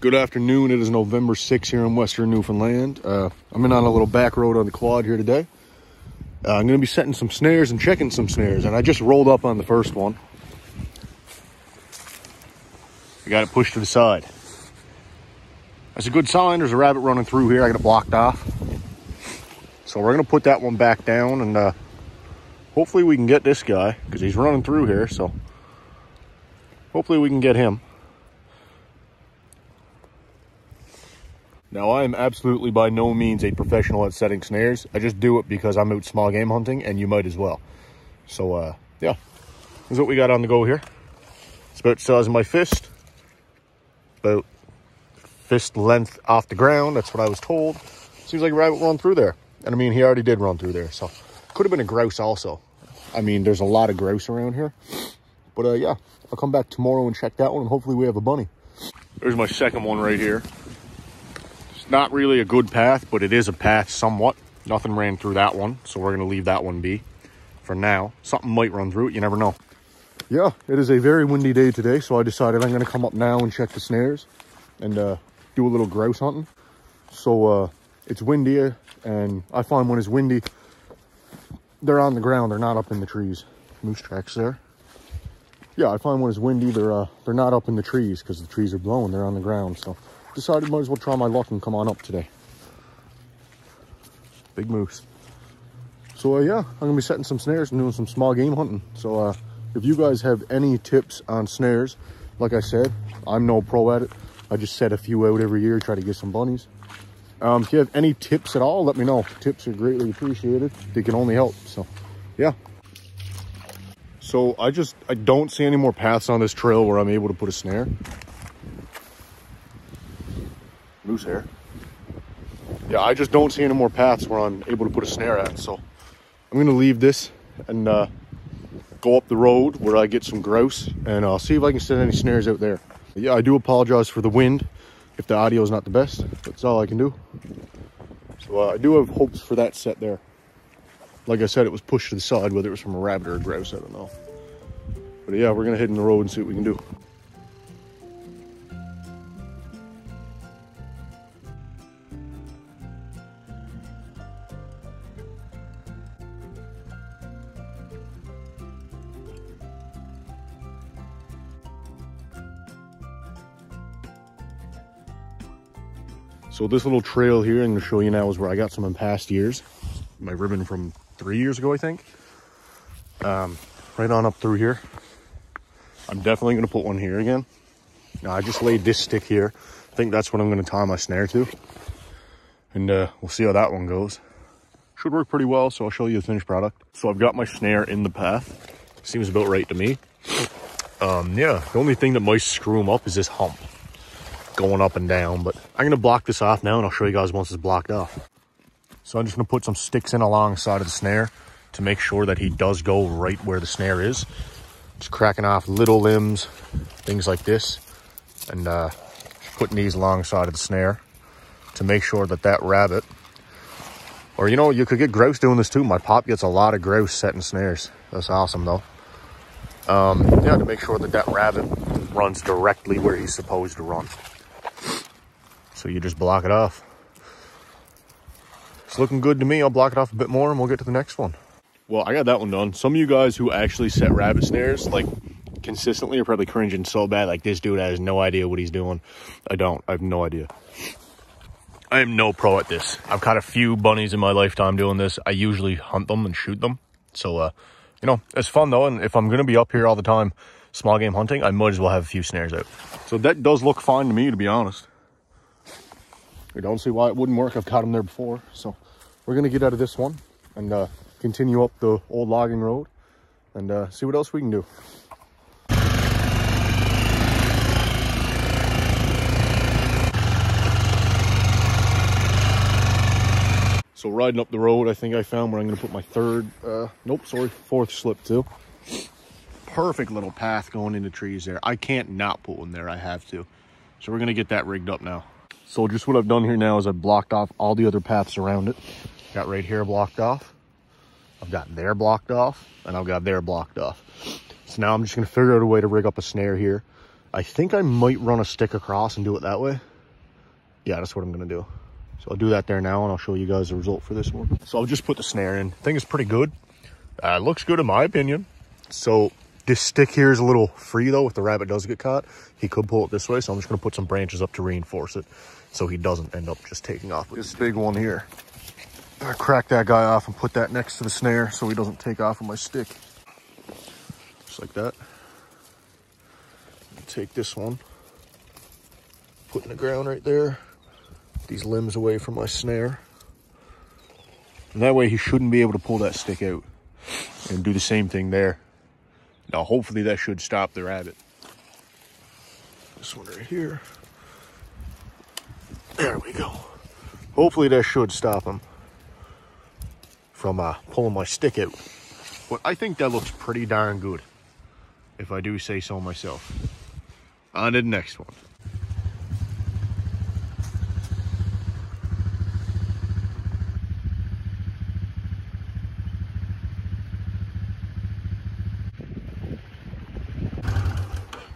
Good afternoon. It is November 6th here in Western Newfoundland. I'm in on a little back road on the quad here today. I'm going to be setting some snares and checking some snares, and I just rolled up on the first one. I got it pushed to the side. That's a good sign. There's a rabbit running through here. I got it blocked off. So we're going to put that one back down, and hopefully we can get this guy, because he's running through here, so hopefully we can get him. Now, I am absolutely by no means a professional at setting snares. I just do it because I'm out small game hunting, and you might as well. So, yeah, this is what we got on the go here. It's about the size of my fist. About fist length off the ground. That's what I was told. Seems like a rabbit run through there. And I mean, he already did run through there. So, could have been a grouse also. I mean, there's a lot of grouse around here. But, yeah, I'll come back tomorrow and check that one, and hopefully we have a bunny. There's my second one right here. Not really a good path, but it is a path somewhat. Nothing ran through that one, so we're going to leave that one be for now. Something might run through it, you never know. Yeah, it is a very windy day today, so I decided I'm going to come up now and check the snares and do a little grouse hunting. So it's windy, and I find when it's windy, they're on the ground, they're not up in the trees. Moose tracks there. Yeah, I find when it's windy, they're not up in the trees because the trees are blowing, they're on the ground, so decided might as well try my luck and come on up today. Big moose. So yeah, I'm gonna be setting some snares and doing some small game hunting. So if you guys have any tips on snares, like I said, I'm no pro at it. I just set a few out every year, try to get some bunnies. If you have any tips at all, let me know. Tips are greatly appreciated. They can only help. So yeah. So I don't see any more paths on this trail where I'm able to put a snare. Moose hair. Yeah, I just don't see any more paths where I'm able to put a snare at, so I'm gonna leave this and go up the road where I get some grouse, and I'll see if I can set any snares out there. But yeah, I do apologize for the wind if the audio is not the best. That's all I can do. So I do have hopes for that set there. Like I said, it was pushed to the side, whether it was from a rabbit or a grouse, I don't know. But yeah, we're gonna head in the road and see what we can do. So this little trail here I'm going to show you now is where I got some in past years. My ribbon from 3 years ago, I think. Right on up through here. I'm definitely going to put one here again. Now I just laid this stick here. I think that's what I'm going to tie my snare to. And we'll see how that one goes. Should work pretty well, so I'll show you the finished product. So I've got my snare in the path. Seems about right to me. Yeah, the only thing that might screw them up is this hump going up and down, but I'm going to block this off now and I'll show you guys once it's blocked off. So I'm just going to put some sticks in alongside of the snare to make sure that he does go right where the snare is. Just cracking off little limbs, things like this, and putting these alongside of the snare to make sure that that rabbit, or you know, you could get grouse doing this too. My pop gets a lot of grouse setting snares. That's awesome though. Yeah, to make sure that that rabbit runs directly where he's supposed to run. So you just block it off. It's looking good to me. I'll block it off a bit more and we'll get to the next one. Well, I got that one done. Some of you guys who actually set rabbit snares, like consistently, are probably cringing so bad. Like, this dude has no idea what he's doing. I have no idea. I am no pro at this. I've caught a few bunnies in my lifetime doing this. I usually hunt them and shoot them. So, you know, it's fun though. And if I'm going to be up here all the time, small game hunting, I might as well have a few snares out. So that does look fine to me, to be honest. I don't see why it wouldn't work. I've caught them there before. So we're going to get out of this one and continue up the old logging road and see what else we can do. So riding up the road, I think I found where I'm going to put my fourth slip too. Perfect little path going into trees there. I can't not put one there. I have to. So we're going to get that rigged up now. So just what I've done here now is I've blocked off all the other paths around it. Got right here blocked off. I've got there blocked off. And I've got there blocked off. So now I'm just going to figure out a way to rig up a snare here. I think I might run a stick across and do it that way. yeah, that's what I'm gonna do. So I'll do that there now, and I'll show you guys the result for this one. So I'll just put the snare in. I think it's pretty good. Looks good in my opinion. So this stick here is a little free though. If the rabbit does get caught, he could pull it this way. So I'm just gonna put some branches up to reinforce it so he doesn't end up just taking off. This big one here, I crack that guy off and put that next to the snare so he doesn't take off with my stick. Just like that. Take this one, put in the ground right there. These limbs away from my snare. And that way he shouldn't be able to pull that stick out. And do the same thing there. Now hopefully that should stop the rabbit. This one right here. There we go. Hopefully that should stop him from pulling my stick out. But I think that looks pretty darn good, if I do say so myself. On to the next one.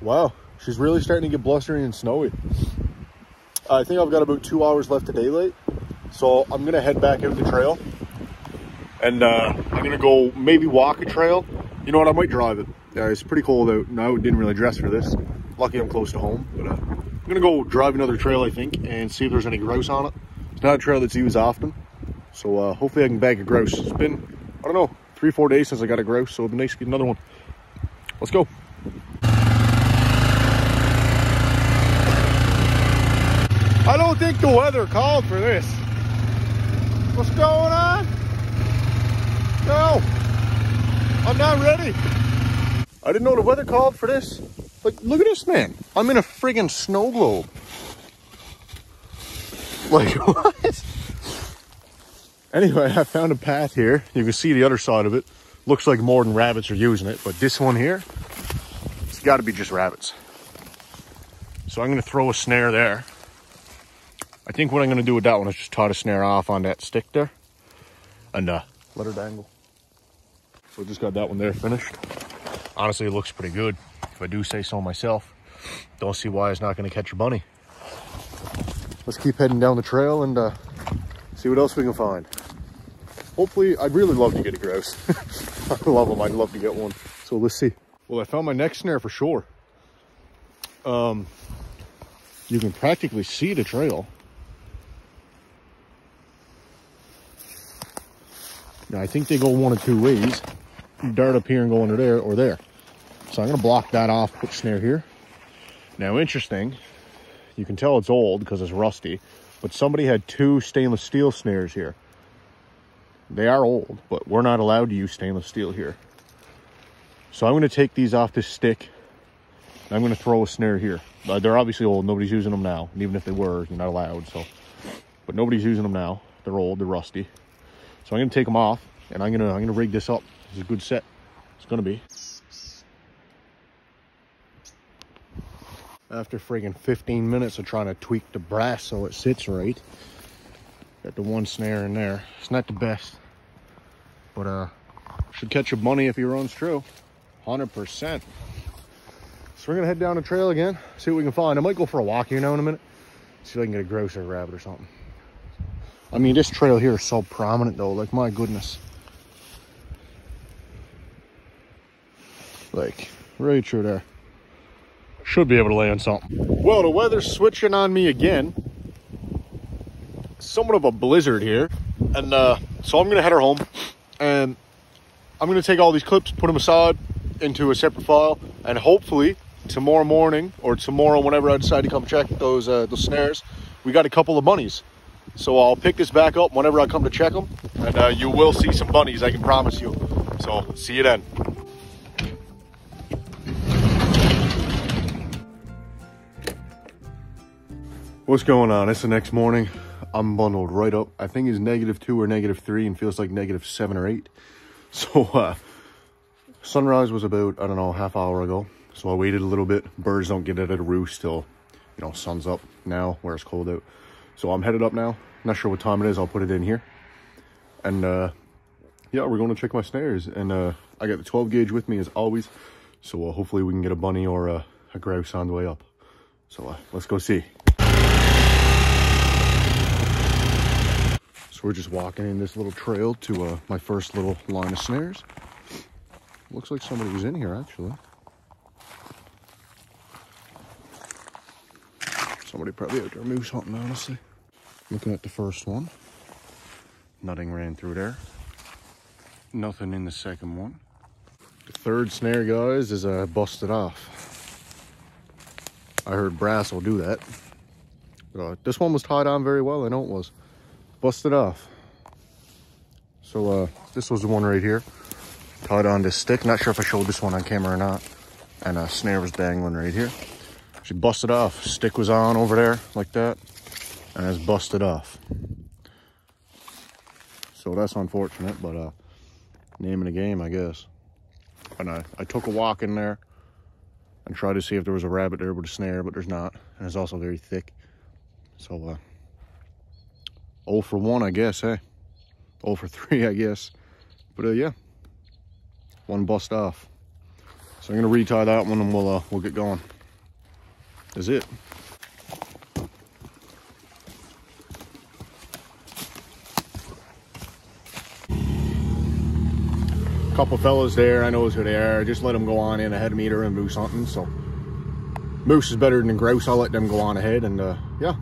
Wow, she's really starting to get blustery and snowy. I think I've got about 2 hours left of daylight, so I'm gonna head back out the trail, and I'm gonna go maybe walk a trail. You know what, I might drive it. It's pretty cold out, and I didn't really dress for this. Lucky I'm close to home, but I'm gonna go drive another trail, I think, and see if there's any grouse on it. It's not a trail that's used often, so hopefully I can bag a grouse. It's been, I don't know, 3-4 days since I got a grouse, so it'd be nice to get another one. Let's go. I don't think the weather called for this. What's going on? No, I'm not ready. I didn't know the weather called for this. Like, look at this, man. I'm in a friggin' snow globe. Like, what? Anyway, I found a path here. You can see the other side of it. Looks like more than rabbits are using it, but this one here, it's gotta be just rabbits. So I'm gonna throw a snare there. I think what I'm going to do with that one is just tie the snare off on that stick there and let her dangle. So just got that one there finished. Honestly, it looks pretty good, if I do say so myself. Don't see why it's not going to catch a bunny. Let's keep heading down the trail and see what else we can find. Hopefully, I'd really love to get a grouse. I love them. I'd love to get one. So let's see. Well, I found my next snare for sure. You can practically see the trail. Now, I think they go one of two ways. You dart up here and go under there or there. So I'm going to block that off, put snare here. Now, interesting, you can tell it's old because it's rusty, but somebody had 2 stainless steel snares here. They are old, but we're not allowed to use stainless steel here. So I'm going to take these off this stick. And I'm going to throw a snare here. They're obviously old. Nobody's using them now. And even if they were, you're not allowed. So, but nobody's using them now. They're old. They're rusty. So I'm going to take them off, and I'm going to rig this up. It's a good set. It's going to be. After friggin' 15 minutes of trying to tweak the brass so it sits right, got the one snare in there. It's not the best, but should catch a bunny if he runs true. 100%. So we're gonna head down the trail again, see what we can find. I might go for a walk here now in a minute, see if I can get a grouse or a rabbit or something. I mean, this trail here is so prominent though, like my goodness. Like, right through there. Should be able to land something. Well, the weather's switching on me again. Somewhat of a blizzard here. And so I'm gonna head her home. And I'm gonna take all these clips, put them aside into a separate file. And hopefully tomorrow morning or tomorrow, whenever I decide to come check those snares, we got a couple of bunnies. So I'll pick this back up whenever I come to check them. And you will see some bunnies, I can promise you. So see you then. What's going on? It's the next morning. I'm bundled right up. I think it's -2 or -3 and feels like -7 or 8. So sunrise was about, I don't know, half hour ago. So I waited a little bit. Birds don't get out of the roost till, you know, sun's up now where it's cold out. So I'm headed up now. Not sure what time it is. I'll put it in here. And yeah, we're going to check my snares. And I got the 12 gauge with me as always. So hopefully we can get a bunny or a grouse on the way up. So let's go see. we're just walking in this little trail to my first little line of snares. Looks like somebody was in here, actually. Somebody probably out there moose hunting, honestly. Looking at the first one. Nothing ran through there. Nothing in the second one. The third snare, guys, is busted off. I heard brass will do that. This one was tied on very well. I know it was. Busted off. So this was the one right here. Tied on this stick. Not sure if I showed this one on camera or not. And a snare was dangling right here. She busted off. Stick was on over there like that. And it's busted off. So that's unfortunate, but name of the game, I guess. And I took a walk in there and tried to see if there was a rabbit there with a snare, but there's not. And it's also very thick. So 0 for 1, I guess, hey? 0 for 3, I guess. But yeah, one bust off. So I'm gonna retie that one and we'll get going. That's it. Couple fellas there, I know who they are. Just let them go on in ahead of me. They're in moose hunting, so moose is better than grouse. I'll let them go on ahead, and yeah,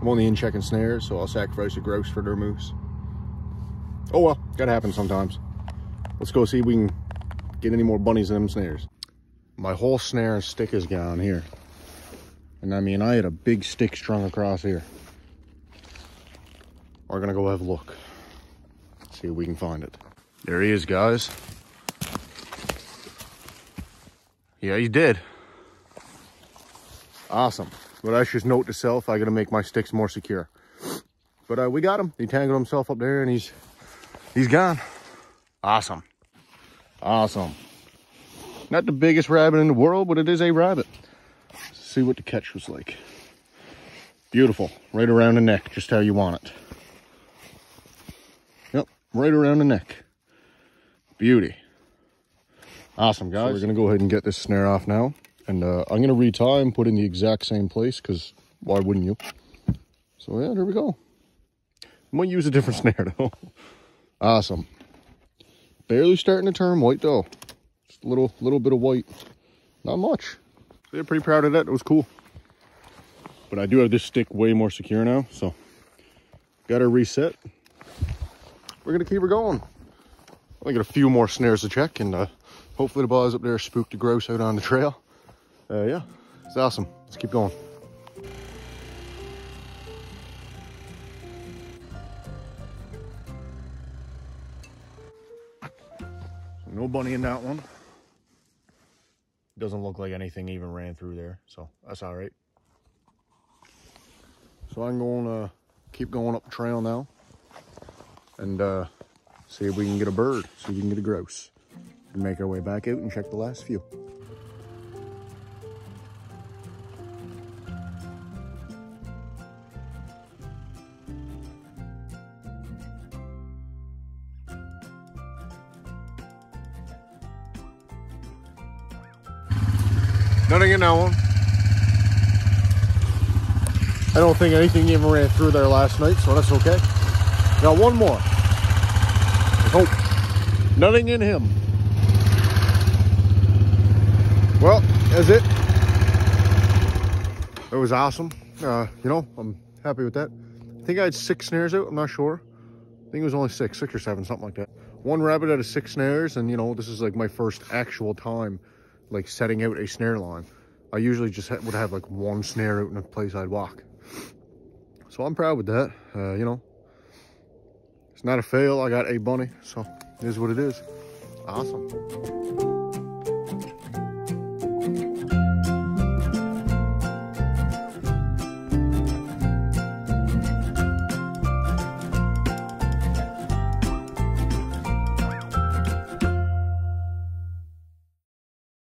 I'm only in checking snares, so I'll sacrifice a grouse for their moose. Oh well, gotta happen sometimes. Let's go see if we can get any more bunnies in them snares. My whole snare and stick is gone here, and I mean, I had a big stick strung across here. We're gonna go have a look, see if we can find it. There he is, guys. Yeah, he's dead. Awesome. But I should note to self, I gotta make my sticks more secure. But we got him. He tangled himself up there and he's gone. Awesome. Awesome. Not the biggest rabbit in the world, but it is a rabbit. Let's see what the catch was like. Beautiful. Right around the neck, just how you want it. Yep, right around the neck. Beauty. Awesome, guys. So we're gonna go ahead and get this snare off now, and I'm gonna retie and put in the exact same place, because why wouldn't you? So yeah, there we go. Might use a different snare though. Awesome. Barely starting to turn white though. Just a little bit of white. Not much. So yeah, pretty proud of that. It was cool. But I do have this stick way more secure now, so got to reset. We're gonna keep her going. I got a few more snares to check, and hopefully the boys up there spooked the grouse out on the trail. Yeah, it's awesome. Let's keep going. So no bunny in that one. Doesn't look like anything even ran through there, so that's all right. So I'm going to keep going up the trail now, and see if we can get a bird, see if we can get a grouse, and make our way back out and check the last few. Nothing in that one. I don't think anything even ran through there last night, so that's okay. Got one more. Hope. Nothing in him. Well, that's it. It was awesome. You know, I'm happy with that. I think I had 6 snares out. I'm not sure. I think it was only 6 or 7, something like that. One rabbit out of 6 snares, and you know, this is like my first actual time like setting out a snare line. I usually just would have like 1 snare out in a place I'd walk. So I'm proud with that. You know, it's not a fail. I got a bunny, so it is what it is. Awesome.